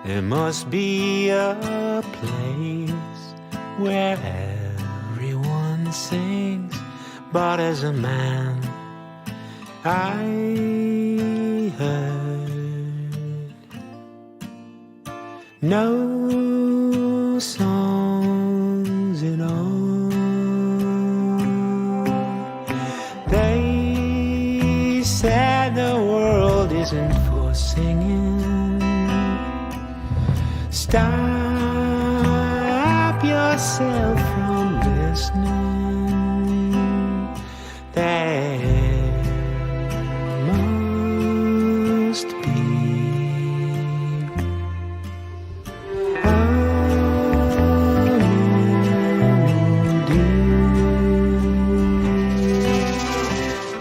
There must be a place where everyone sings, but as a man I heard no songs at all. They said the world isn't for singing. Stop yourself from listening. There must be a moon.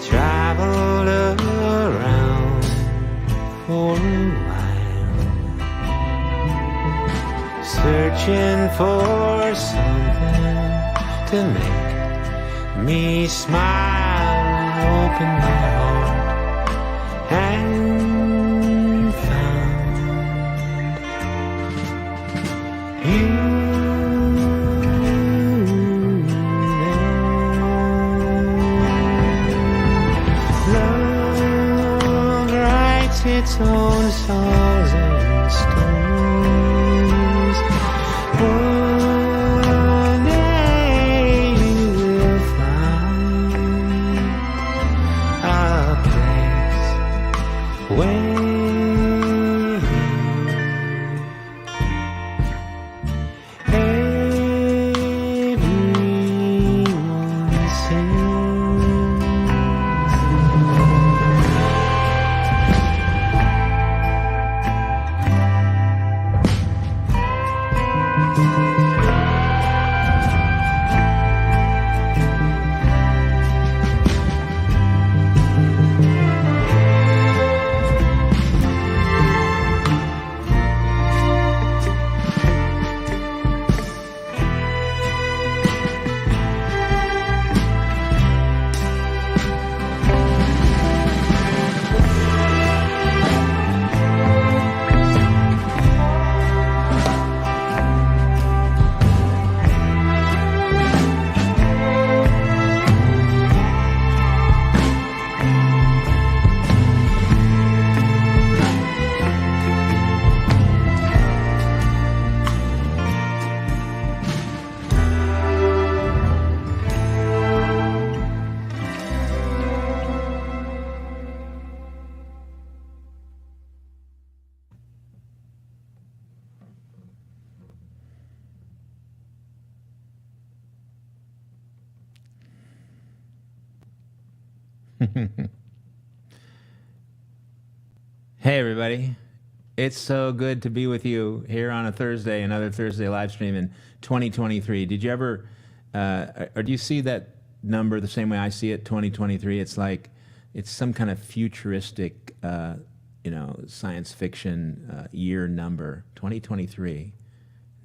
Traveled around for a while, searching for something to make me smile. Open my heart and found you there. Love writes its own songs and stories. One day you will find a place where everyone sings. Hey everybody, it's so good to be with you here on a Thursday, another Thursday live stream in 2023. Did you ever, or do you see that number the same way I see it, 2023? It's like, it's some kind of futuristic, science fiction year number, 2023.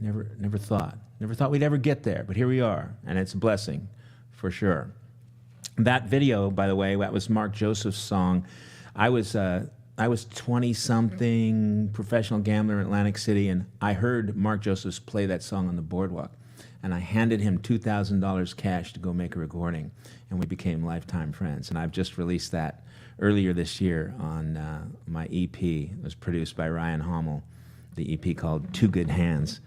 Never thought we'd ever get there, but here we are, and it's a blessing for sure. That video, by the way, that was Mark Joseph's song. I was 20-something, professional gambler in Atlantic City, and I heard Mark Josephs play that song on the boardwalk, and I handed him $2,000 cash to go make a recording, and we became lifetime friends. And I've just released that earlier this year on my EP. It was produced by Ryan Hommel, the EP called Two Good Hands.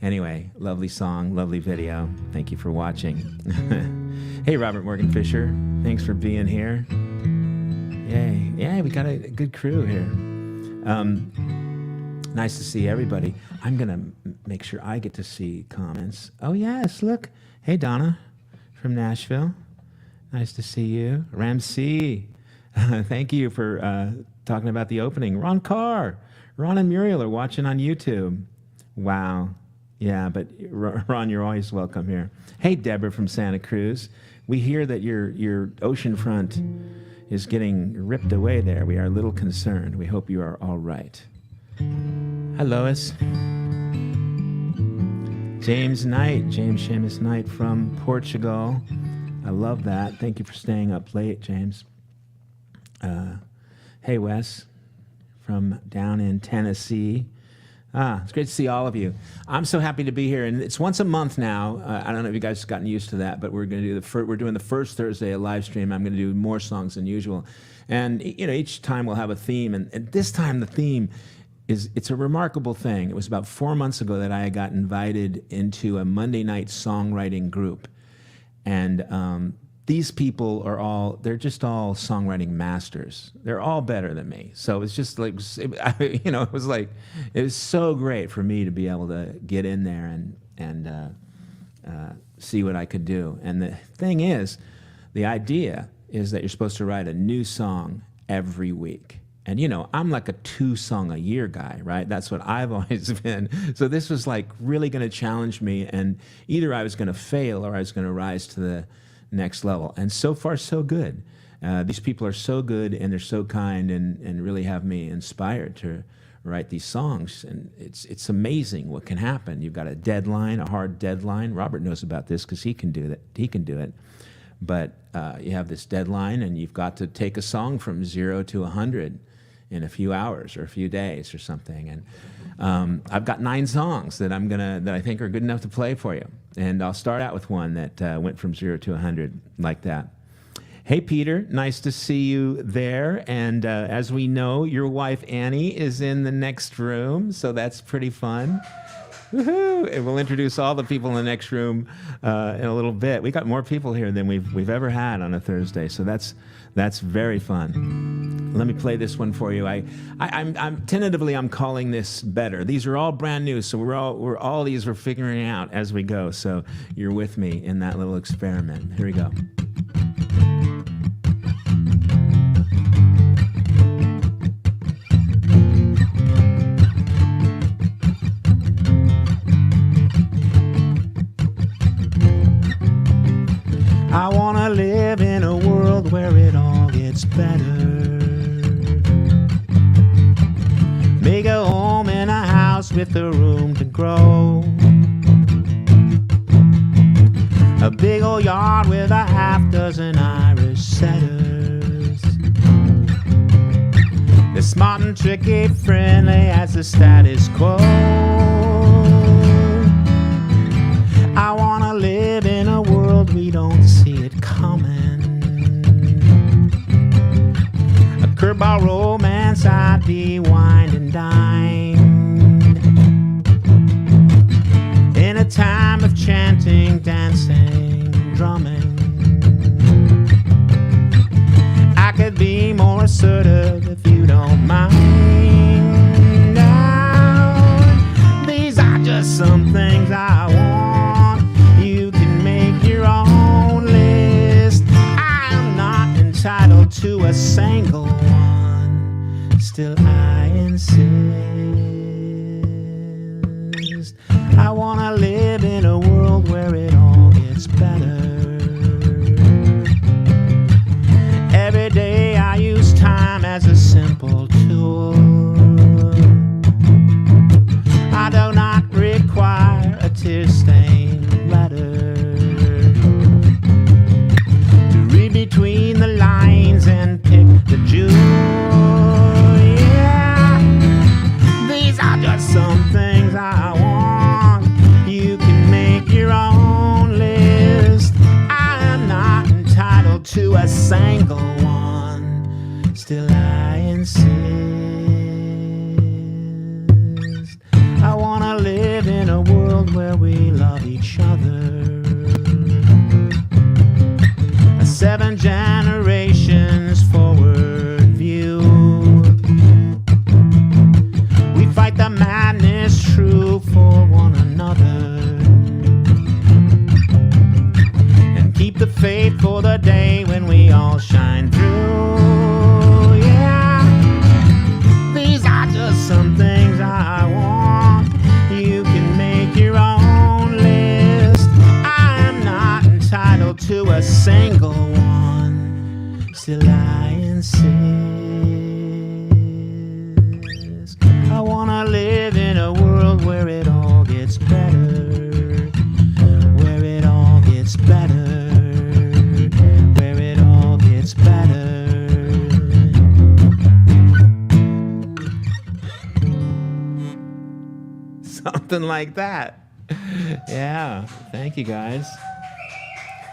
Anyway, lovely song, lovely video. Thank you for watching. Hey, Robert Morgan Fisher, thanks for being here. Yay. Yeah, we got a good crew here. Nice to see everybody. I'm going to make sure I get to see comments. Oh, yes, look. Hey, Donna from Nashville. Nice to see you. Ramsey, thank you for talking about the opening. Ron Carr. Ron and Muriel are watching on YouTube. Wow. Yeah, but Ron, you're always welcome here. Hey, Deborah from Santa Cruz. We hear that your oceanfront is getting ripped away there. We are a little concerned. We hope you are all right. Hi, Lois. James Knight, James Seamus Knight from Portugal. I love that. Thank you for staying up late, James. Hey, Wes from down in Tennessee. It's great to see all of you. I'm so happy to be here, and it's once a month now. I don't know if you guys have gotten used to that, but we're going to do we're doing the first Thursday a live stream. I'm going to do more songs than usual, and each time we'll have a theme, and this time the theme it's a remarkable thing. It was about 4 months ago that I got invited into a Monday night songwriting group, and these people they're just all songwriting masters. They're all better than me. So it's just like, it was so great for me to be able to get in there and see what I could do. And the thing is, the idea is that you're supposed to write a new song every week. And I'm like a 2-song-a-year guy, right? That's what I've always been. So this was like really going to challenge me, and either I was going to fail or I was going to rise to the next level. And so far, so good. These people are so good, and they're so kind, and really have me inspired to write these songs. And it's amazing what can happen. You've got a deadline, a hard deadline. Robert knows about this because he can do that. He can do it. But you have this deadline, and you've got to take a song from 0 to 100 in a few hours or a few days or something. And I've got 9 songs that I think are good enough to play for you. And I'll start out with one that went from 0 to 100 like that. Hey, Peter, nice to see you there. And as we know, your wife, Annie, is in the next room, so that's pretty fun. Woohoo! And we'll introduce all the people in the next room in a little bit. We got more people here than we've ever had on a Thursday, so that's very fun. Let me play this one for you. I'm tentatively calling this Better. These are all brand new, so we're figuring out as we go. So you're with me in that little experiment. Here we go. I wanna live in a world where it all gets better. Make a home in a house with a room to grow. A big old yard with a half-dozen Irish setters. They're smart and tricky, friendly as the status quo. I wanna live in a world we don't see it coming. A curveball romance I'd be wined and dined. In a time of chanting, dancing, drumming, I could be more assertive if you don't mind. Now, these are just some things I want. You can make your own list. I am not entitled to a single one. Still I insist. I wanna live in a world where it all gets better. Every day I use time as a simple tool. I do not require a tear-stained letter to read between the lines and pick the jewel. Yeah, these are just some things I want. You can make your own list. I am not entitled to a single one. Still I insist. I wanna live in a world where we love each other. 7 generations forward view. We fight the madness true for one another, and keep the faith for the day when we all shine through. Yeah, these are just some things I want. You can make your own list. I am not entitled to a single one. Something like that. Yeah. Thank you, guys.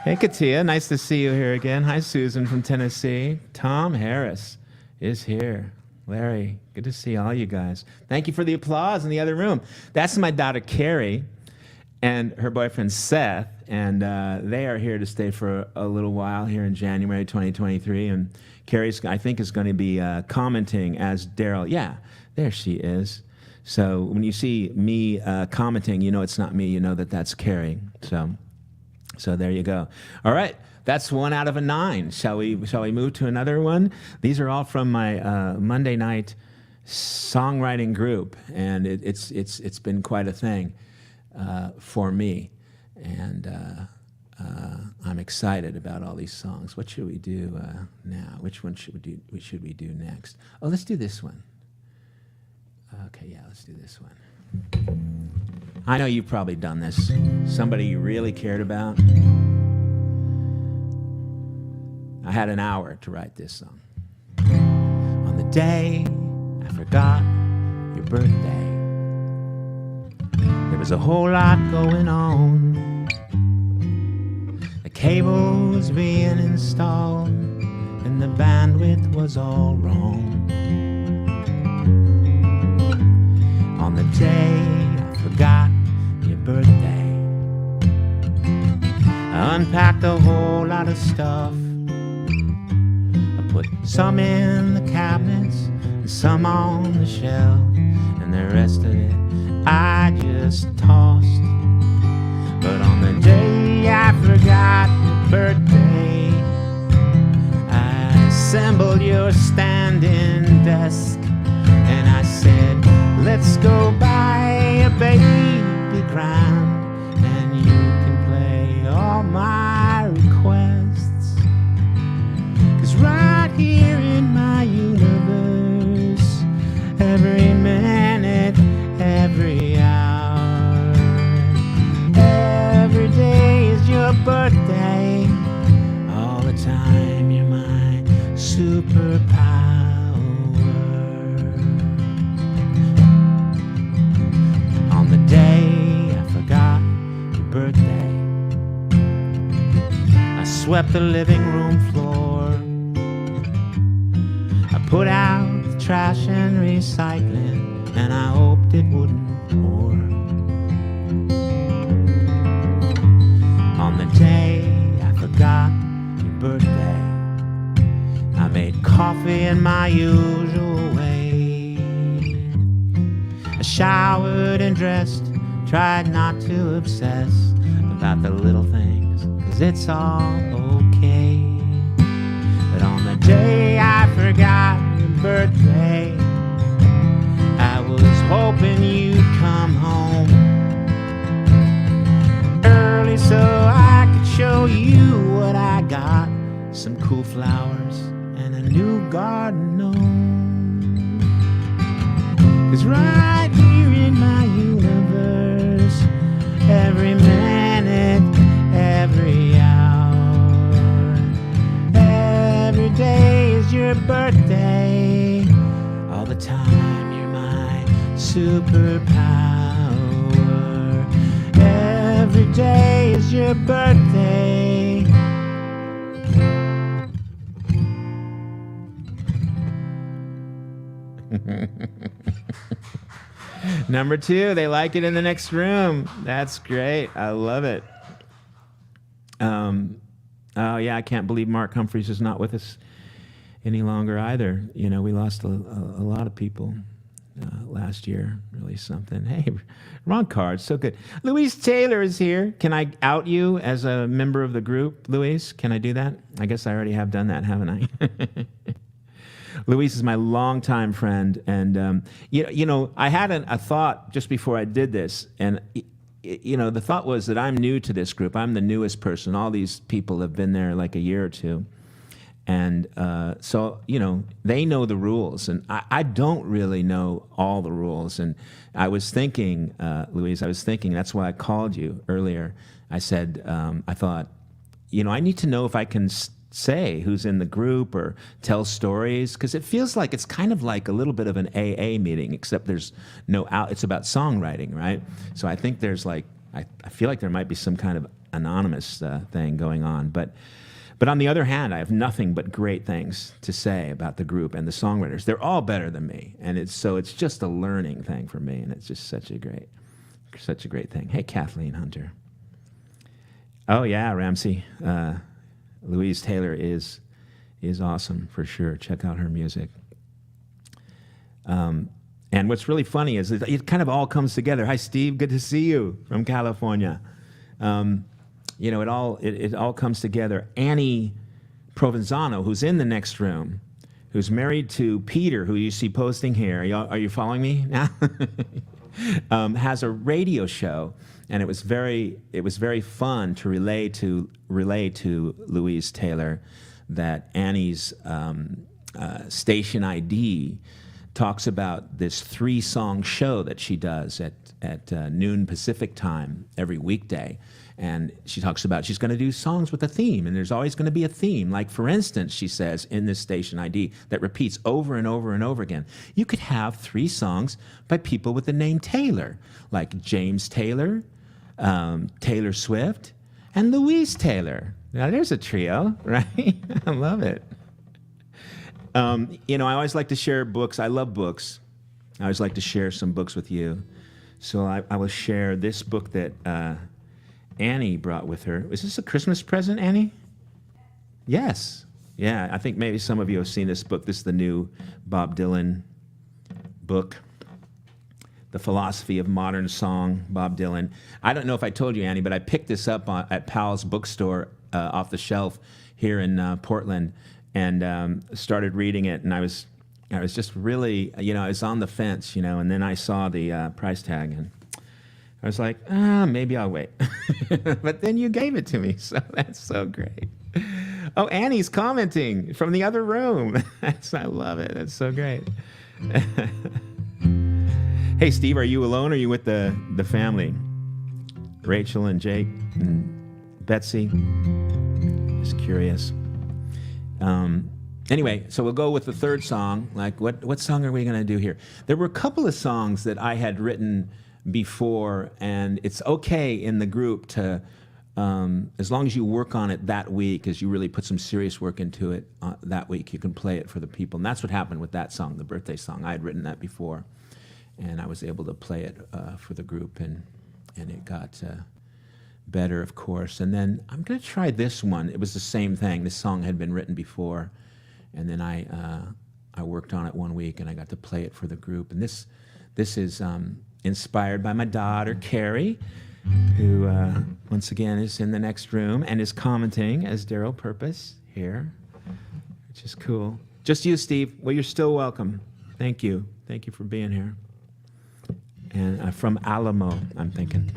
Hey, Katia. Nice to see you here again. Hi, Susan from Tennessee. Tom Harris is here. Larry, good to see all you guys. Thank you for the applause in the other room. That's my daughter, Carrie, and her boyfriend, Seth, and they are here to stay for a little while here in January 2023, and Carrie's, I think, is going to be commenting as Daryl. Yeah, there she is. So when you see me commenting, you know it's not me. You know that that's Carrie. So there you go. All right. That's 1 out of 9. Shall we move to another one? These are all from my Monday night songwriting group, and it's been quite a thing for me, and I'm excited about all these songs. What should we do now? Which one should we do next? Oh, let's do this one. Okay, yeah, let's do this one. I know you've probably done this. Somebody you really cared about. I had an hour to write this song. On the day I forgot your birthday, there was a whole lot going on. The cable was being installed and the bandwidth was all wrong. On the day I forgot your birthday, I unpacked a whole lot of stuff. Put some in the cabinets and some on the shelf, and the rest of it I just tossed. But on the day I forgot your birthday, I assembled your standing desk, and I said, let's go buy a baby grand, and you can play all my requests. 'Cause right here in my universe, every minute, every hour, every day is your birthday. All the time you're my superpower. On the day I forgot your birthday, I swept the living room floor. I put out the trash and recycling, and I hoped it wouldn't pour. On the day I forgot your birthday, I made coffee in my usual way. I showered and dressed, tried not to obsess about the little things, 'cause it's all okay. But on the day I forgot your birthday, I was hoping you'd come home early so I could show you what I got. Some cool flowers and a new garden gnome. 'Cause right here in my universe, every minute, every hour, every day is your birthday. All the time you're my superpower. Every day is your birthday. Number 2, they like it in the next room. That's great. I love it. Oh yeah, I can't believe Mark Humphreys is not with us any longer either. You know, we lost a lot of people last year. Really something. Hey, Ron Card, so good. Louise Taylor is here. Can I out you as a member of the group, Louise? Can I do that? I guess I already have done that, haven't I? Louise is my longtime friend, and you know, I had a thought just before I did this, and you know, the thought was that I'm new to this group. I'm the newest person. All these people have been there like a year or two, and so you know, they know the rules, and I don't really know all the rules. And I was thinking, Louise, that's why I called you earlier. I said, I thought, you know, I need to know if I can say who's in the group or tell stories, because it feels like it's kind of like a little bit of an AA meeting, except there's no out. It's about songwriting, right? So I think there's like, I feel like there might be some kind of anonymous thing going on. But on the other hand, I have nothing but great things to say about the group and the songwriters. They're all better than me, and it's just a learning thing for me, and it's just such a great thing. Hey, Kathleen Hunter. Oh yeah, Ramsey. Louise Taylor is awesome for sure. Check out her music. And what's really funny is it kind of all comes together. Hi, Steve. Good to see you from California. You know, it all comes together. Annie Provenzano, who's in the next room, who's married to Peter, who you see posting here. Are you following me now? Has a radio show, and it was very fun to relay to Louise Taylor that Annie's station ID talks about this 3-song show that she does at noon Pacific time every weekday. And she talks about she's going to do songs with a theme, and there's always going to be a theme. Like, for instance, she says in this station ID that repeats over and over and over again, you could have 3 songs by people with the name Taylor, like James Taylor, Taylor Swift, and Louise Taylor. Now, there's a trio, right? I love it. You know, I always like to share books. I love books. I always like to share some books with you. So I will share this book that Annie brought with her. Is this a Christmas present, Annie? Yes. Yeah, I think maybe some of you have seen this book. This is the new Bob Dylan book, The Philosophy of Modern Song, Bob Dylan. I don't know if I told you, Annie, but I picked this up at Powell's bookstore off the shelf here in Portland, and started reading it, and I was just really, you know, I was on the fence, you know, and then I saw the price tag, and I was like, maybe I'll wait. But then you gave it to me, so that's so great. Oh, Annie's commenting from the other room. I love it. That's so great. Hey, Steve, are you alone or are you with the family? Rachel and Jake and Betsy? Just curious. Anyway, so we'll go with the third song. Like, what song are we going to do here? There were a couple of songs that I had written before, and it's okay in the group to, as long as you work on it that week, as you really put some serious work into it that week, you can play it for the people. And that's what happened with that song, the birthday song. I had written that before, and I was able to play it for the group, and it got better, of course. And then I'm going to try this one. It was the same thing. This song had been written before, and then I worked on it one week, and I got to play it for the group. And this is inspired by my daughter, Carrie, who, once again, is in the next room and is commenting as Daryl Purpose here, which is cool. Just you, Steve. Well, you're still welcome. Thank you. Thank you for being here. And from Alamo, I'm thinking.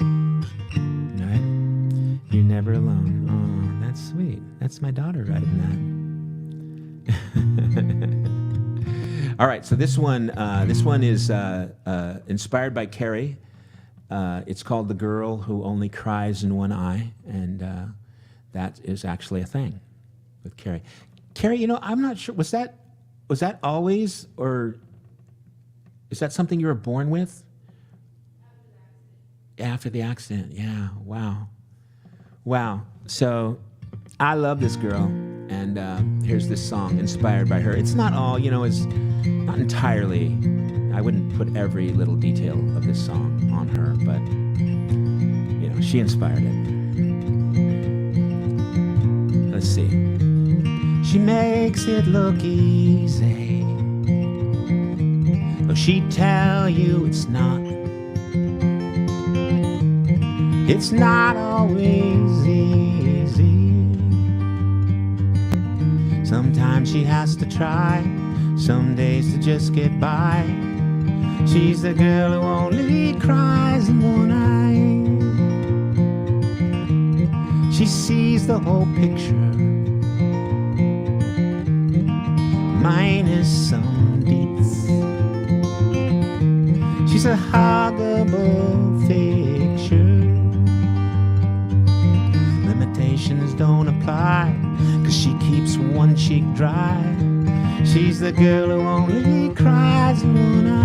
Right? You're never alone. Oh, that's sweet. That's my daughter writing that. All right, so this one is inspired by Carrie. It's called "The Girl Who Only Cries in One Eye," and that is actually a thing with Carrie. Carrie, you know, I'm not sure. Was that always, or is that something you were born with? After the accident, yeah. Wow. So I love this girl, and here's this song inspired by her. It's not all, you know, it's not entirely. I wouldn't put every little detail of this song on her, but, you know, she inspired it. Let's see. She makes it look easy, though she'd tell you it's not. It's not always easy. Sometimes she has to try, some days to just get by. She's the girl who only cries in one eye. She sees the whole picture, minus some deets. She's a huggable fixture. Limitations don't apply, 'cause she keeps one cheek dry. She's the girl who only cries in one eye.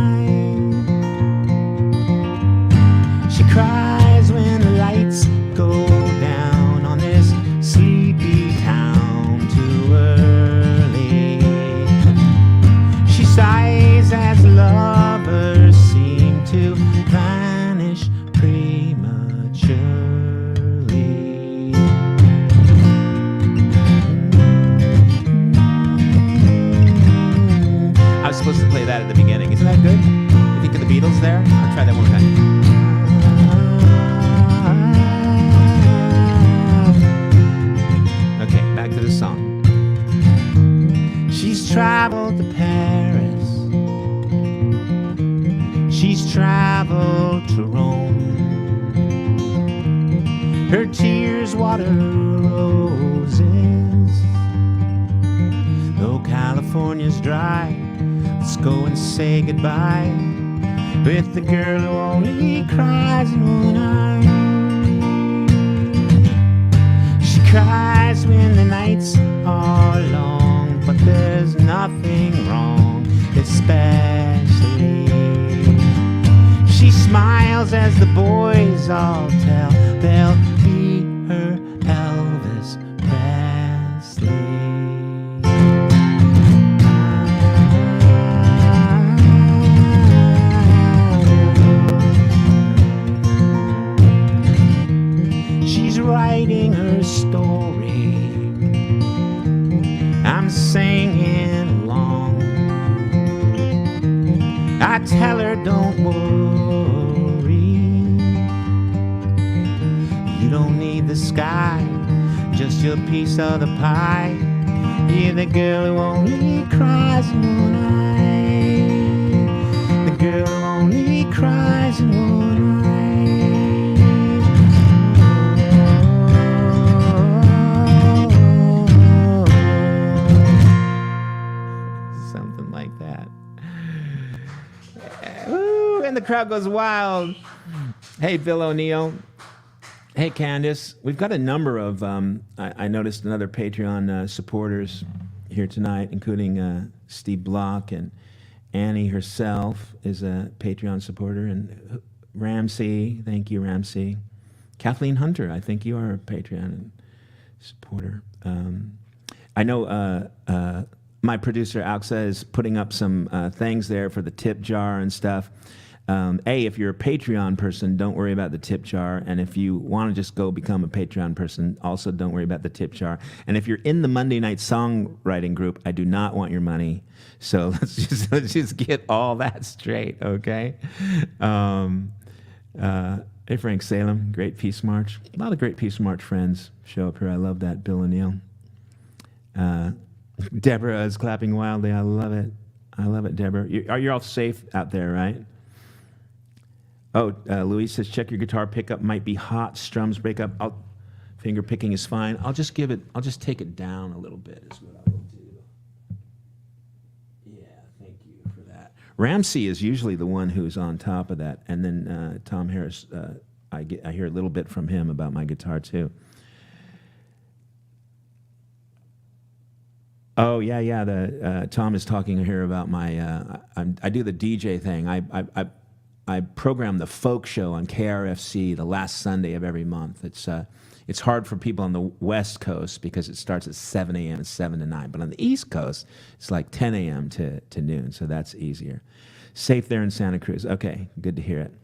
She cries when the lights go down on this sleepy town too early. She sighs as lovers seem to vanish prematurely. I was supposed to play that at the beginning. Isn't that good? You think of the Beatles there? I'll try that one more time. Okay, back to the song. She's traveled to Paris. She's traveled to Rome. Her tears water roses. Though California's dry, let's go and say goodbye with the girl who only cries in one eye. She cries when the nights are long, but there's nothing wrong, especially. She smiles as the boys all tell they'll be her Elvis Presley. Writing her story, I'm singing along. I tell her don't worry, you don't need the sky, just your piece of the pie. You're the girl who only cries in one eye. The girl who only cries in one eye. And the crowd goes wild. Hey, Bill O'Neill. Hey, Candace. We've got a number of, I noticed another Patreon supporters here tonight, including Steve Block, and Annie herself is a Patreon supporter, and Ramsey. Thank you, Ramsey. Kathleen Hunter, I think you are a Patreon supporter. I know my producer, Alxa, is putting up some things there for the tip jar and stuff. If you're a Patreon person, don't worry about the tip jar. And if you want to just go become a Patreon person, also don't worry about the tip jar. And if you're in the Monday night songwriting group, I do not want your money. So let's just get all that straight, okay? Hey, Frank Salem, great Peace March. A lot of great Peace March friends show up here. I love that, Bill O'Neill. Deborah is clapping wildly. I love it. I love it, Deborah. You're all safe out there, right? Oh, Louise says, check your guitar pickup might be hot. Strums break up. Finger picking is fine. I'll just take it down a little bit is what I will do. Yeah, thank you for that. Ramsey is usually the one who's on top of that. And then Tom Harris, I hear a little bit from him about my guitar too. Oh, yeah. Tom is talking here about my, I do the DJ thing. I program the folk show on KRFC the last Sunday of every month. It's hard for people on the West Coast because it starts at 7 a.m. and 7 to 9. But on the East Coast, it's like 10 a.m. to noon, so that's easier. Safe there in Santa Cruz. Okay, good to hear it.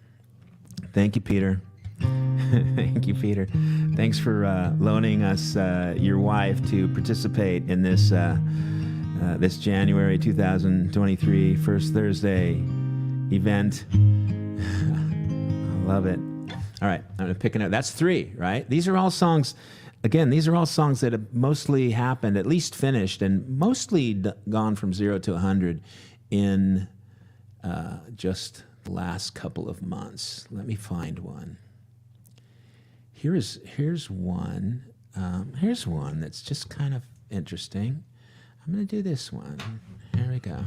Thank you, Peter. Thank you, Peter. Thanks for loaning us your wife to participate in this this January 2023 First Thursday event. I love it. All right, I'm going to pick another. That's 3, right? These are all songs, again, these are all songs that have mostly happened, at least finished, and mostly gone from 0 to 100 in just the last couple of months. Let me find one. Here's one. Here's one that's just kind of interesting. I'm going to do this one. Here we go.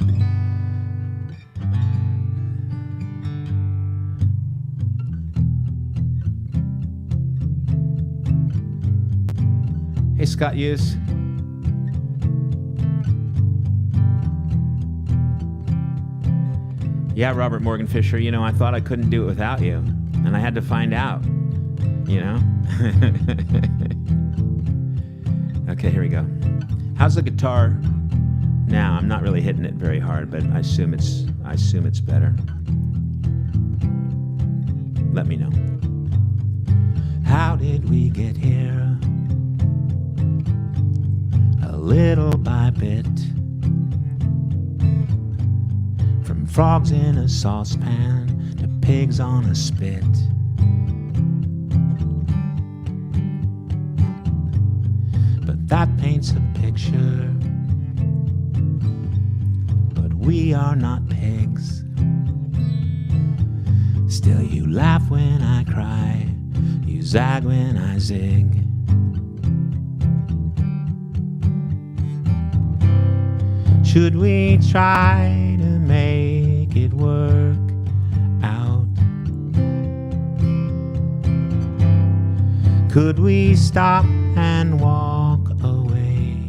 Hey, Scott Hughes. Yeah, Robert Morgan Fisher, you know, I thought I couldn't do it without you, and I had to find out, you know? Okay, here we go. How's the guitar now? I'm not really hitting it very hard, but I assume it's better. Let me know. How did we get here? A little by bit. From frogs in a saucepan to pigs on a spit. But that paints a picture. But we are not pigs. Still you laugh when I cry, you zag when I zig. Should we try to make it work out? Could we stop and walk away?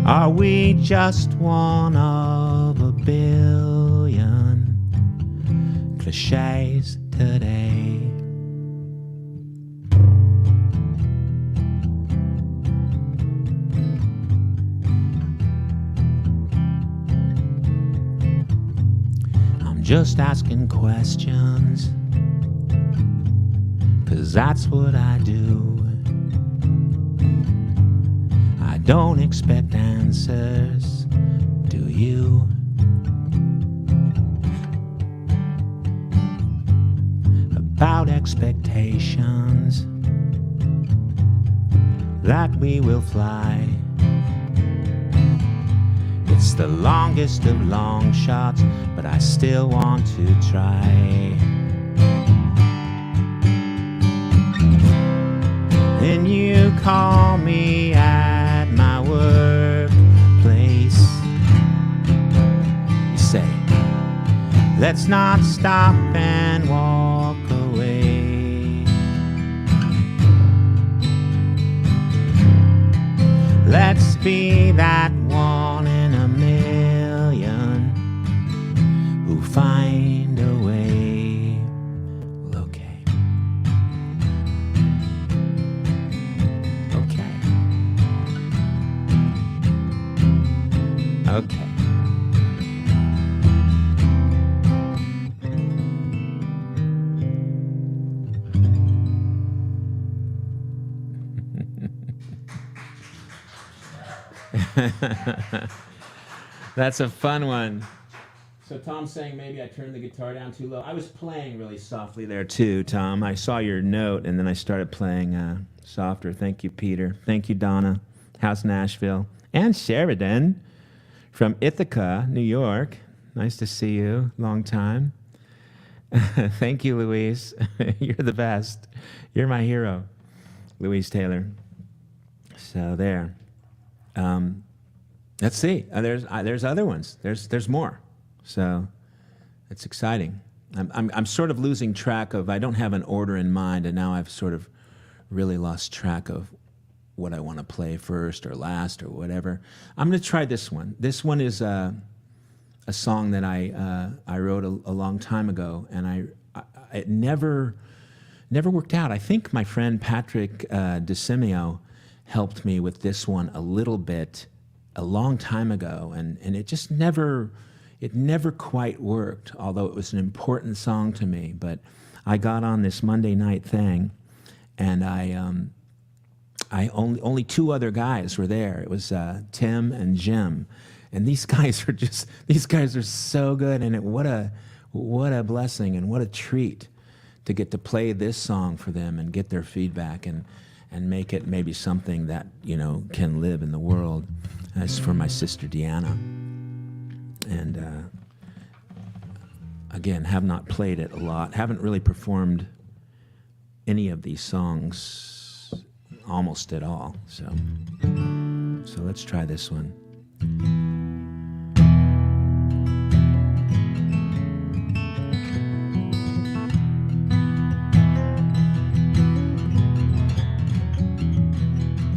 Are we just one of a billion cliches today? I'm just asking questions, 'cause that's what I do. I don't expect answers, do you? About expectations that we will fly. It's the longest of long shots, but I still want to try. Then you call me at my workplace. You say, let's not stop and walk away. Let's be that one in a million who find a way. Well, okay. Okay. That's a fun one. So Tom's saying maybe I turned the guitar down too low. I was playing really softly there too, Tom. I saw your note and then I started playing softer. Thank you, Peter. Thank you, Donna. How's Nashville? And Sheridan from Ithaca, New York. Nice to see you. Long time. Thank you, Louise. You're the best. You're my hero, Louise Taylor. So there. Let's see. There's other ones. There's more. So it's exciting. I'm sort of losing track of. I don't have an order in mind, and now I've sort of really lost track of what I want to play first or last or whatever. I'm going to try this one. This one is a song that I wrote a long time ago, and it never worked out. I think my friend Patrick DeSimio helped me with this one a little bit a long time ago, and it just never quite worked, although it was an important song to me. But I got on this Monday night thing, and I only two other guys were there. It was Tim and Jim, and these guys are so good, and what a blessing and what a treat to get to play this song for them and get their feedback and make it maybe something that, you know, can live in the world. As for my sister Deanna. And again, have not played it a lot. Haven't really performed any of these songs almost at all. So let's try this one.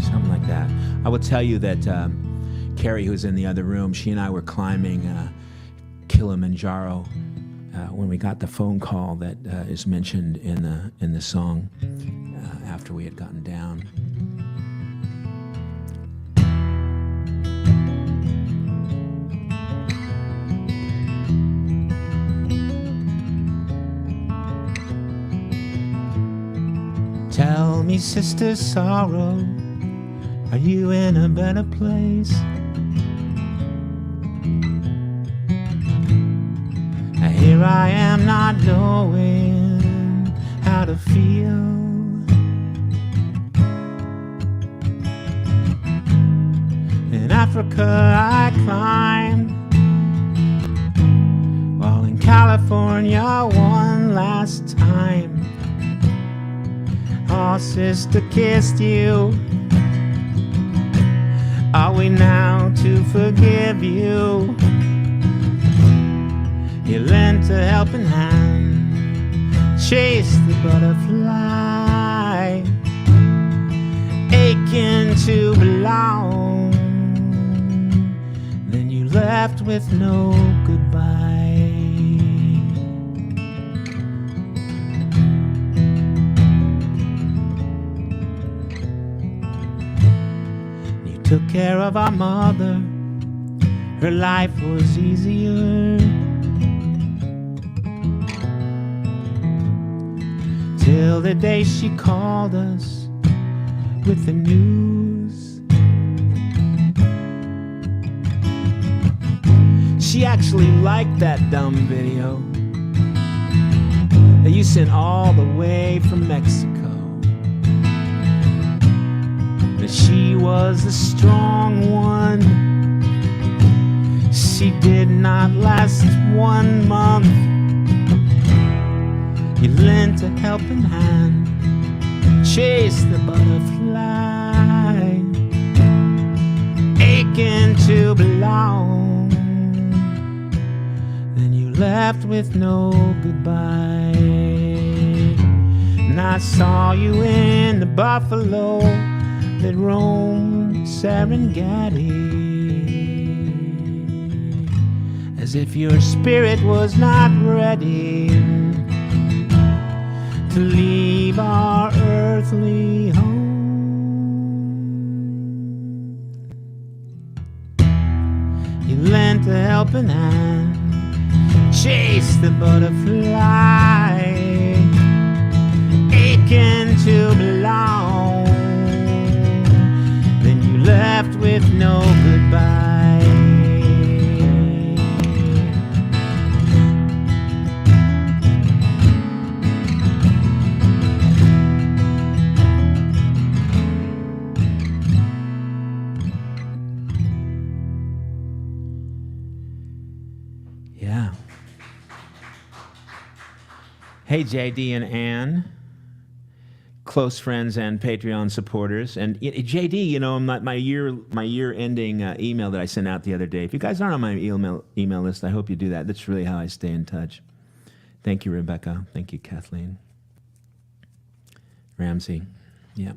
Something like that. I will tell you that Carrie, who's in the other room, she and I were climbing Kilimanjaro when we got the phone call that is mentioned in the song after we had gotten down. Tell me, Sister Sorrow, are you in a better place? Here I am not knowing how to feel. In Africa I climbed, while in California one last time. Oh, sister, kissed you. Are we now to forgive you? You lent a helping hand, chased the butterfly, aching to belong. Then you left with no goodbye. You took care of our mother, her life was easier. Till the day she called us with the news. She actually liked that dumb video that you sent all the way from Mexico. That she was the strong one. She did not last 1 month. You lent a helping hand, chased the butterfly, aching to belong. Then you left with no goodbye. And I saw you in the buffalo that roamed Serengeti, as if your spirit was not ready to leave our earthly home. You lent a helping hand, chased the butterfly, aching to belong. Then you left with no goodbye. Yeah. Hey, JD and Ann, close friends and Patreon supporters, and JD, you know, my year ending email that I sent out the other day. If you guys aren't on my email list, I hope you do that. That's really how I stay in touch. Thank you, Rebecca. Thank you, Kathleen. Ramsey. Yeah.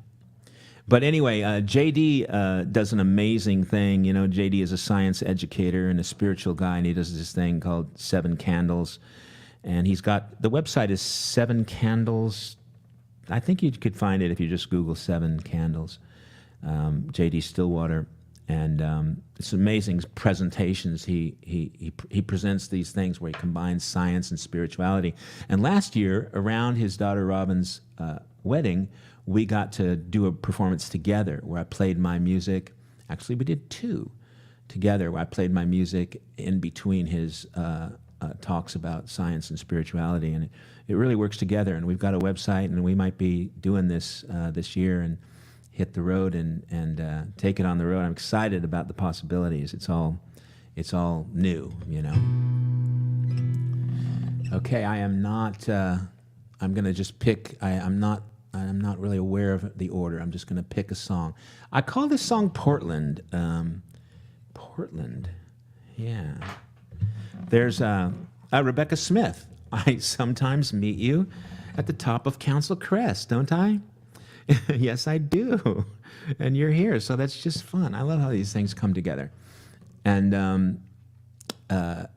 But anyway, JD does an amazing thing. You know, JD is a science educator and a spiritual guy, and he does this thing called 7 Candles. And he's got, the website is 7 Candles. I think you could find it if you just Google 7 Candles, JD Stillwater. And it's amazing presentations. He presents these things where he combines science and spirituality. And last year, around his daughter Robin's wedding, we got to do a performance together where I played my music. Actually, we did 2 together where I played my music in between his talks about science and spirituality. And it really works together. And we've got a website, and we might be doing this this year and hit the road and take it on the road. I'm excited about the possibilities. It's all new, you know. Okay, I am not. I'm going to just pick. I'm not really aware of the order. I'm just going to pick a song. I call this song Portland. Portland, yeah. There's Rebecca Smith. I sometimes meet you at the top of Council Crest, don't I? Yes, I do. And you're here, so that's just fun. I love how these things come together. And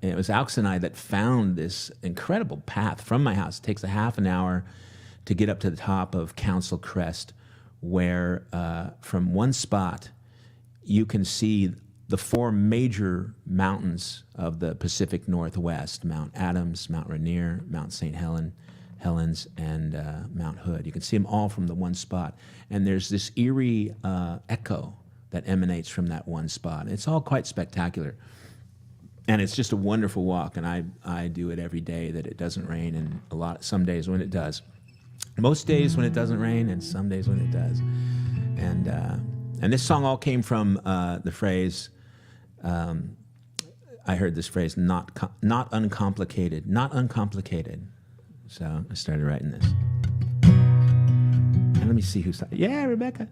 it was Alex and I that found this incredible path from my house. It takes a half an hour to get up to the top of Council Crest, where from one spot you can see the four major mountains of the Pacific Northwest: Mount Adams, Mount Rainier, Mount St. Helens, and Mount Hood. You can see them all from the one spot. And there's this eerie echo that emanates from that one spot. It's all quite spectacular. And it's just a wonderful walk, and I do it every day that it doesn't rain, and some days when it does. Most days when it doesn't rain, and some days when it does. And this song all came from the phrase, I heard this phrase, not uncomplicated, not uncomplicated. So I started writing this. And let me see who's... Yeah, Rebecca.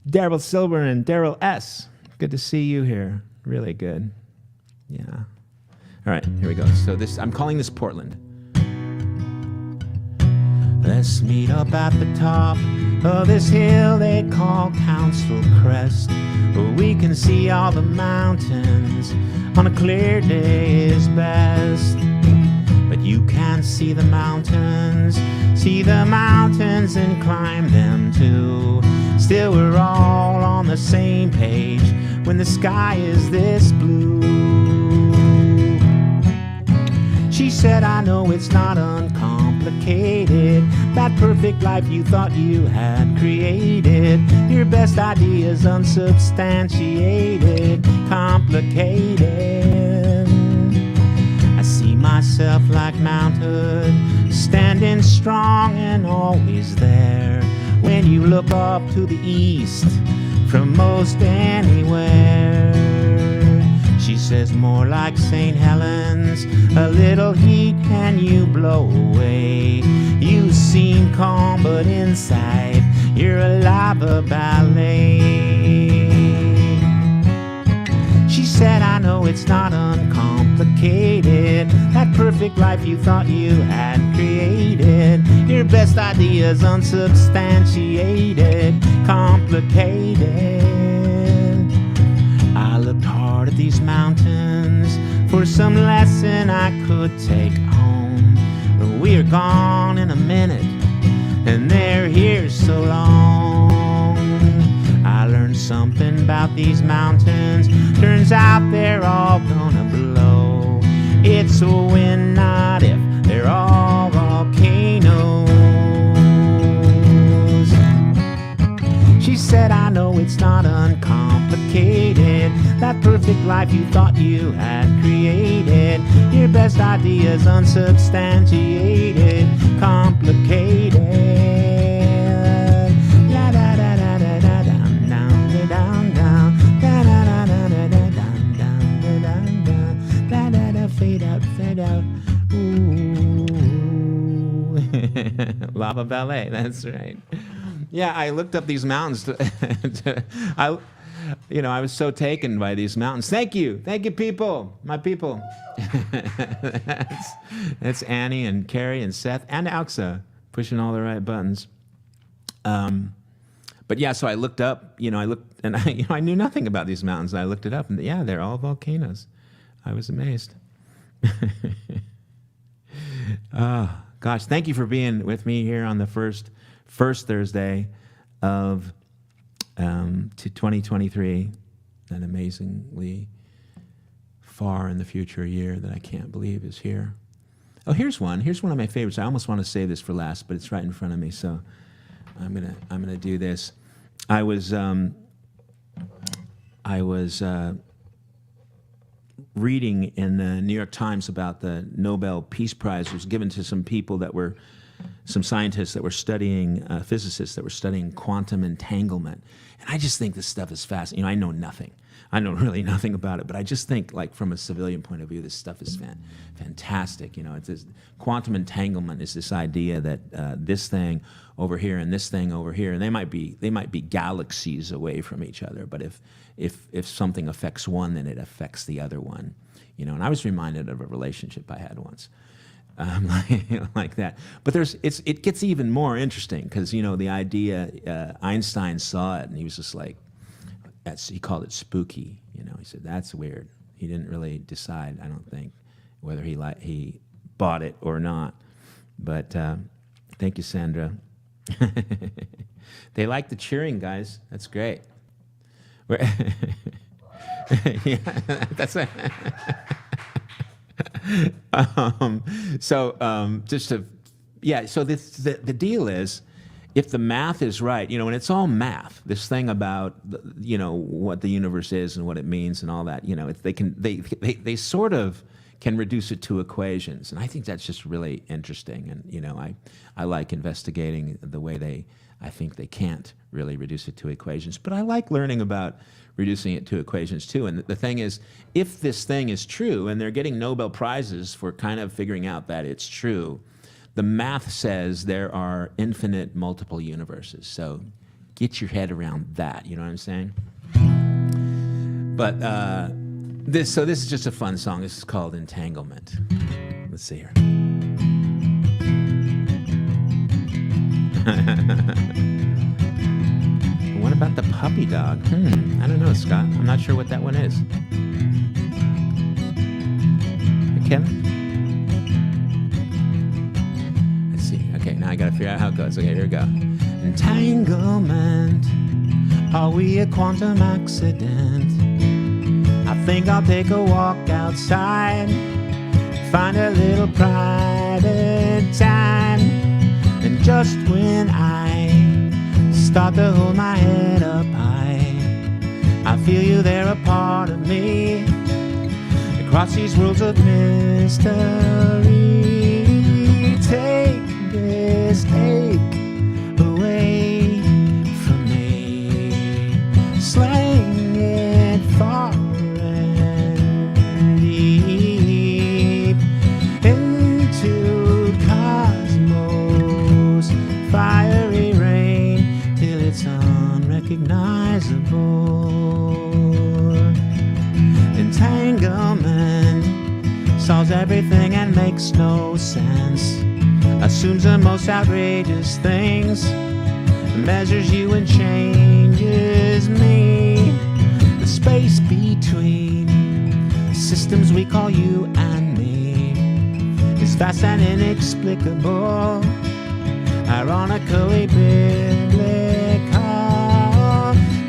Daryl Silver and Daryl S. Good to see you here. Really good. Yeah. All right, here we go. So I'm calling this Portland. Let's meet up at the top of this hill they call Council Crest, where we can see all the mountains on a clear day is best. But you can't see the mountains and climb them too. Still we're all on the same page when the sky is this blue. She said, I know it's not uncomplicated, that perfect life you thought you had created. Your best ideas unsubstantiated, complicated. I see myself like Mount Hood, standing strong and always there. When you look up to the east from most anywhere. She says more like St. Helens, a little heat and you blow away. You seem calm but inside you're a lava ballet. She said, I know it's not uncomplicated, that perfect life you thought you had created. Your best ideas unsubstantiated, complicated. I looked hard at these mountains for some lesson I could take home. But we're gone in a minute, and they're here so long. I learned something about these mountains. Turns out they're all gonna blow. It's a when, not if, they're all volcanoes. She said, I know it's not uncomplicated, that perfect life you thought you had created. Your best ideas unsubstantiated, complicated. La da da da da da down down da down down da da da da da da down down da down down da da da fade out ooh. Lava ballet, that's right. Yeah, I looked up these mountains. I was so taken by these mountains. Thank you, people, my people. that's Annie and Carrie and Seth and Alexa pushing all the right buttons. But yeah, so I looked up. I looked, and I knew nothing about these mountains. I looked it up, and yeah, they're all volcanoes. I was amazed. Oh, gosh, thank you for being with me here on the first Thursday of 2023, an amazingly far in the future year that I can't believe is here. Oh, here's one of my favorites. I almost want to save this for last, but it's right in front of me, so I'm gonna do this. I was reading in the New York Times about the Nobel Peace Prize. It was given to some scientists that were studying, physicists that were studying quantum entanglement. And I just think this stuff is fascinating. I know nothing. I know really nothing about it, but I just think, like, from a civilian point of view, this stuff is fantastic. It's this, quantum entanglement is this idea that this thing over here and this thing over here, and they might be galaxies away from each other, but if something affects one, then it affects the other one. And I was reminded of a relationship I had once. like that. But it gets even more interesting because the idea Einstein saw it and he was just like, he called it spooky. He said that's weird. He didn't really decide, I don't think, whether he bought it or not. But thank you, Sandra. They like the cheering, guys. That's great. Yeah, that's it. So the deal is, if the math is right, and it's all math, this thing about what the universe is and what it means and all that, they sort of can reduce it to equations, and I think that's just really interesting. And I like investigating the way I think they can't really reduce it to equations, but I like learning about reducing it to equations too. And the thing is, if this thing is true, and they're getting Nobel Prizes for kind of figuring out that it's true, the math says there are infinite multiple universes. So get your head around that, you know what I'm saying? But this is just a fun song. This is called Entanglement. Let's see here. What about the puppy dog? I don't know, Scott. I'm not sure what that one is. Hey, Kevin? Let's see. Okay, now I gotta figure out how it goes. Okay, here we go. Entanglement. Are we a quantum accident? I think I'll take a walk outside, find a little private time. And just when I start to hold my head up high, I feel you there, a part of me, across these worlds of mystery. Take this ache away from me, slaying it far and deep into cosmos, fiery rain till it's unrecognizable. Entanglement solves everything and makes no sense, assumes the most outrageous things, measures you and changes me. The space between the systems we call you and me is vast and inexplicable, ironically biblical.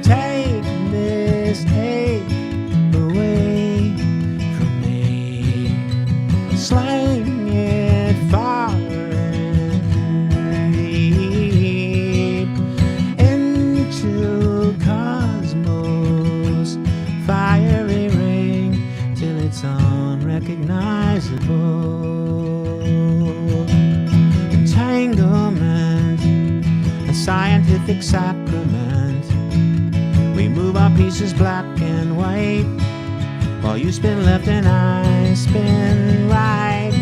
Take this ache away from me, slaying it far and deep into cosmos, fiery ring till it's unrecognizable. Entanglement, a scientific sacrament. We move our pieces black and white, while you spin left and I spin right.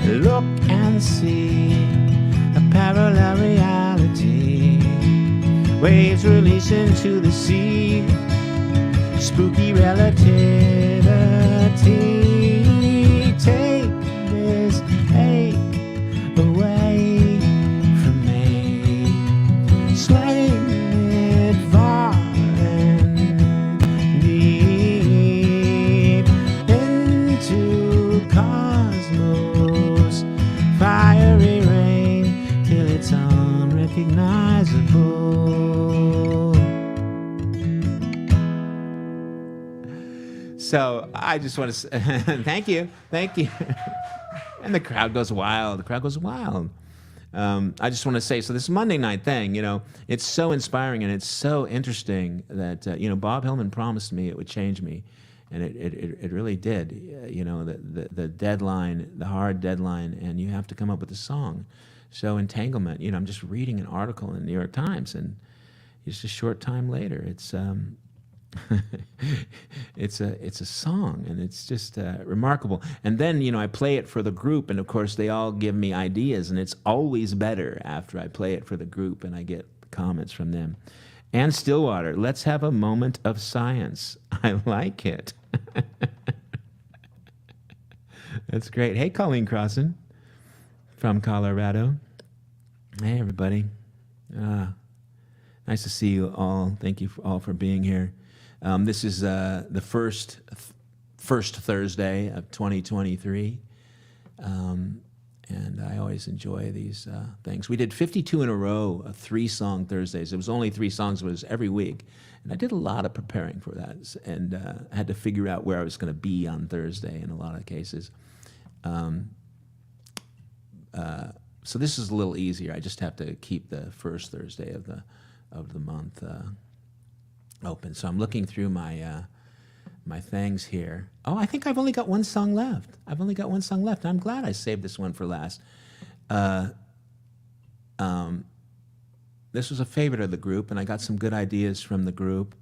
Look and see a parallel reality, waves release into the sea, spooky relativity. Take this ache away from me, slaying it far and deep into cosmos, fiery rain till it's unrecognizable. So I just want to say, thank you. And the crowd goes wild. I just want to say, so this Monday night thing, it's so inspiring and it's so interesting that, Bob Hillman promised me it would change me. And it really did. The deadline, the hard deadline, and you have to come up with a song. So Entanglement, I'm just reading an article in the New York Times, and just a short time later, it's it's a song, and it's just remarkable. And then I play it for the group, and of course they all give me ideas, and it's always better after I play it for the group and I get comments from them. And Stillwater, let's have a moment of science. I like it. That's great. Hey, Colleen Crossan. from Colorado. Hey, everybody. Nice to see you all. Thank you all for being here. This is the first Thursday of 2023. And I always enjoy these things. We did 52 in a row of 3-song Thursdays. It was only 3 songs, but it was every week. And I did a lot of preparing for that. And I had to figure out where I was going to be on Thursday in a lot of cases. So this is a little easier. I just have to keep the first Thursday of the month open. So I'm looking through my my things here. Oh, I think I've only got one song left. I'm glad I saved this one for last. This was a favorite of the group, and I got some good ideas from the group.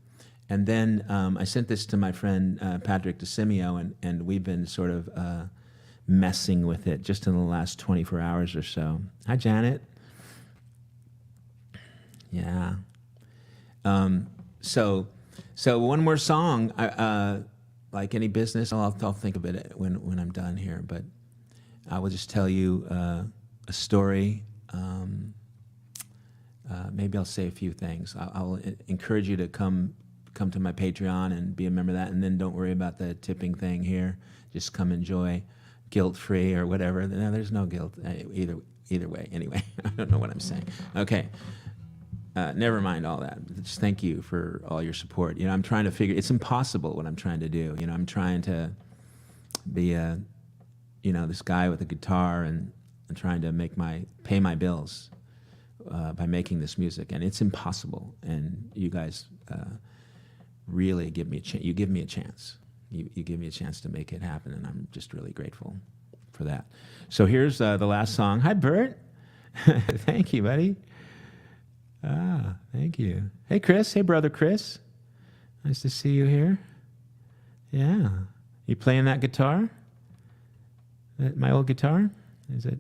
And then I sent this to my friend Patrick DeSimio, and we've been sort of messing with it just in the last 24 hours or so. Hi, Janet. Yeah. So one more song. Like any business, I'll think of it when I'm done here. But I will just tell you a story. Maybe I'll say a few things. I'll encourage you to come to my Patreon and be a member of that, and then don't worry about the tipping thing here. Just come enjoy, guilt-free or whatever. No, there's no guilt either way. Anyway, I don't know what I'm saying. Okay. Never mind all that. Just thank you for all your support. I'm trying to figure. It's impossible what I'm trying to do. I'm trying to be this guy with a guitar and trying to pay my bills by making this music, and it's impossible. And you guys really give me a chance. You give me a chance. You give me a chance to make it happen, and I'm just really grateful for that. So here's the last song. Hi, Bert. Thank you, buddy. Thank you. Hey, Chris. Hey, brother Chris. Nice to see you here. Yeah. You playing that guitar? My old guitar?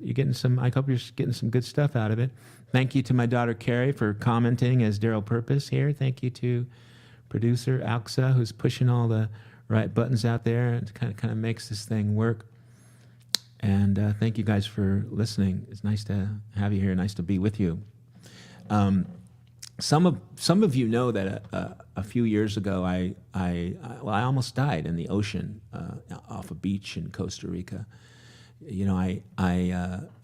You getting some? I hope you're getting some good stuff out of it. Thank you to my daughter Carrie for commenting as Daryl Purpose here. Thank you to producer Alxa, who's pushing all the right buttons out there and kind of makes this thing work. And thank you guys for listening. It's nice to have you here. Nice to be with you. Some of you know that a few years ago I almost died in the ocean off a beach in Costa Rica. I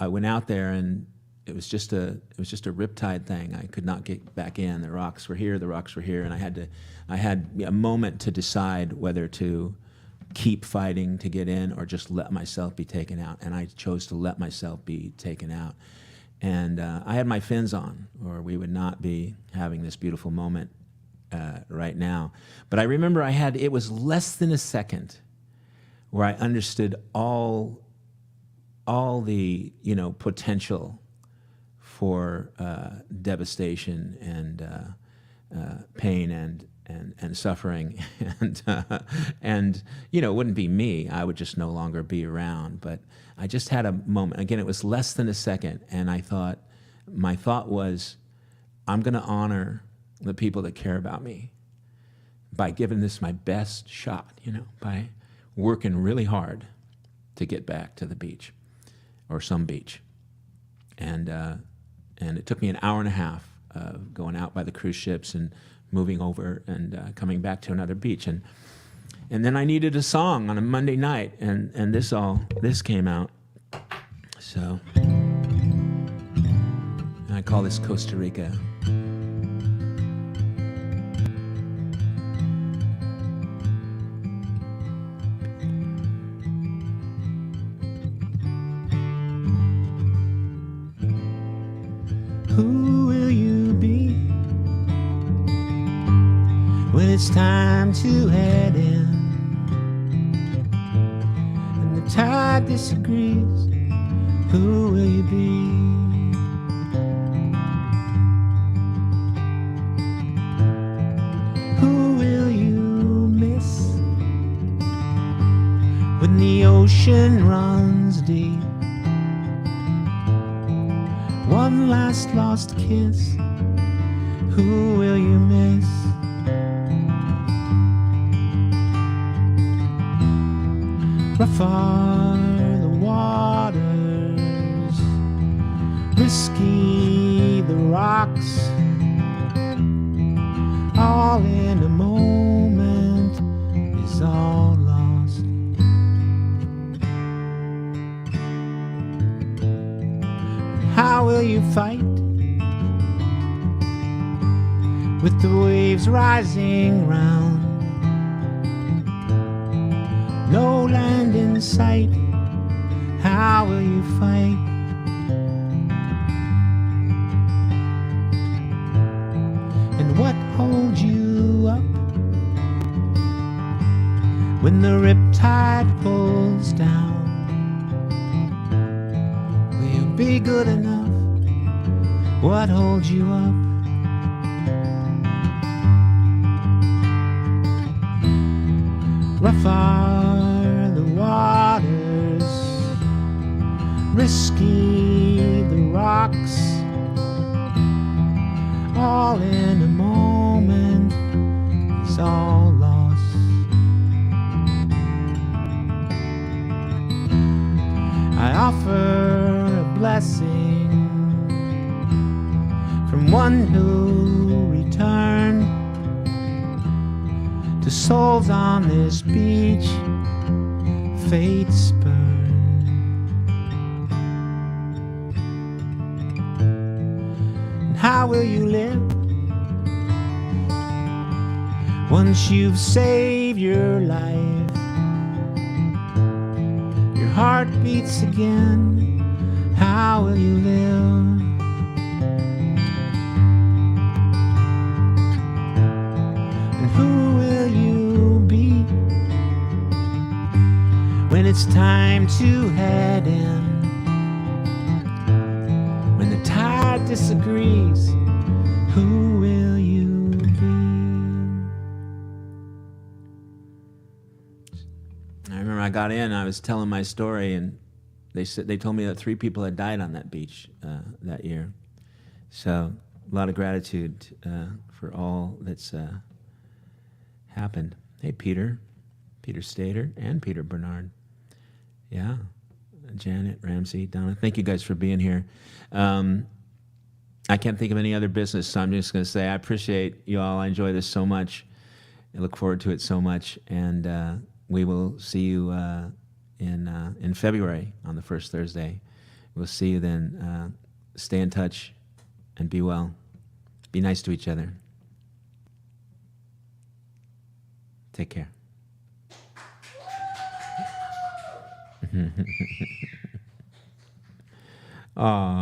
went out there and it was just a riptide thing. I could not get back in. The rocks were here, and I had a moment to decide whether to keep fighting to get in or just let myself be taken out. And I chose to let myself be taken out. And I had my fins on, or we would not be having this beautiful moment right now. But I remember it was less than a second where I understood all the potential for devastation and pain and suffering, and it wouldn't be me. I would just no longer be around. But I just had a moment. Again, it was less than a second, and my thought was, I'm going to honor the people that care about me by giving this my best shot. By working really hard to get back to the beach, or some beach, and it took me an hour and a half of going out by the cruise ships and moving over and coming back to another beach. And then I needed a song on a Monday night, and this came out. So I call this Costa Rica. Who will you be when it's time to head in and the tide disagrees? Who will you be? Who will you miss when the ocean runs deep? One last lost kiss, who will you miss? Rough are the waters risky the rocks, all in a moment is all lost. How will you fight with the waves rising round? No land in sight, how will you fight? And what holds you up when the riptide pulls down? Will you be good enough? What holds you up? Rough are the waters, risky the rocks, all in a moment is all lost. I offer a blessing from one who returned to souls on this beach, fate's burn. And how will you live once you've saved your life? Your heart beats again, how will you live? And who will you be when it's time to head in? When the tide disagrees, who will you be? I remember I got in, I was telling my story, and they told me that 3 people had died on that beach that year. So a lot of gratitude for all that's happened. Hey, Peter Stater, and Peter Bernard. Yeah, Janet, Ramsey, Donna. Thank you guys for being here. I can't think of any other business, so I'm just going to say I appreciate you all. I enjoy this so much. I look forward to it so much, and we will see you in February on the first Thursday. We'll see you then. Stay in touch and be well. Be nice to each other. Take care. Aw.